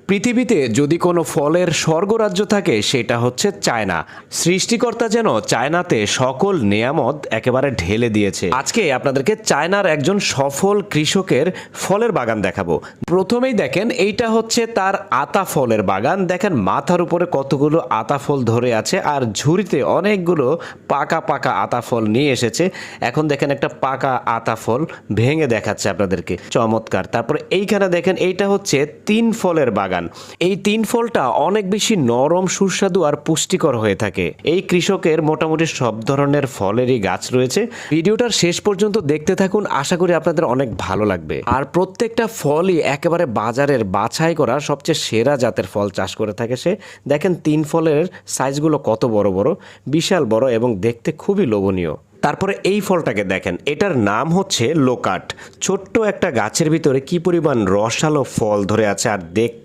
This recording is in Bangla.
পৃথিবীতে যদি কোনো ফলের স্বর্গরাজ্য থাকে সেটা হচ্ছে চায়না। সৃষ্টিকর্তা যেন চায়নাতে সকল নেয়ামত একেবারে ঢেলে দিয়েছে। আজকে আপনাদেরকে চায়নার একজন সফল কৃষকের ফলের বাগান দেখাবো। প্রথমেই দেখেন এইটা হচ্ছে তার আতা ফলের বাগান। দেখেন মাথার উপরে কতগুলো আতা ফল ধরে আছে আর ঝুড়িতে অনেকগুলো পাকা পাকা আতা ফল নিয়ে এসেছে। এখন দেখেন একটা পাকা আতা ফল ভেঙে দেখাচ্ছে আপনাদেরকে, চমৎকার। তারপরে এইখানে দেখেন এইটা হচ্ছে 3 ফলের বাগান। এই 3 ফলটা অনেক বেশি নরম, সুস্বাদু আর পুষ্টিকর হয়ে থাকে। এই কৃষকের মোটামুটি সব ধরনের ফলেরই গাছ রয়েছে। ভিডিওটার শেষ পর্যন্ত দেখতে থাকুন, আশা করি আপনাদের অনেক ভালো লাগবে। আর প্রত্যেকটা ফলই একেবারে বাজারের বাছাই করা সবচেয়ে সেরা জাতের ফল চাষ করে থাকে সে। দেখেন 3 ফলের সাইজগুলো কত বড় বড়, বিশাল বড় এবং দেখতে খুবই লোভনীয়। তারপরে এই ফলটাকে দেখেন, এটার নাম হচ্ছে লোকাট। ছোট্ট একটা গাছের ভিতরে কি পরিমাণ রসালো ফল ধরে আছে আর দেখতে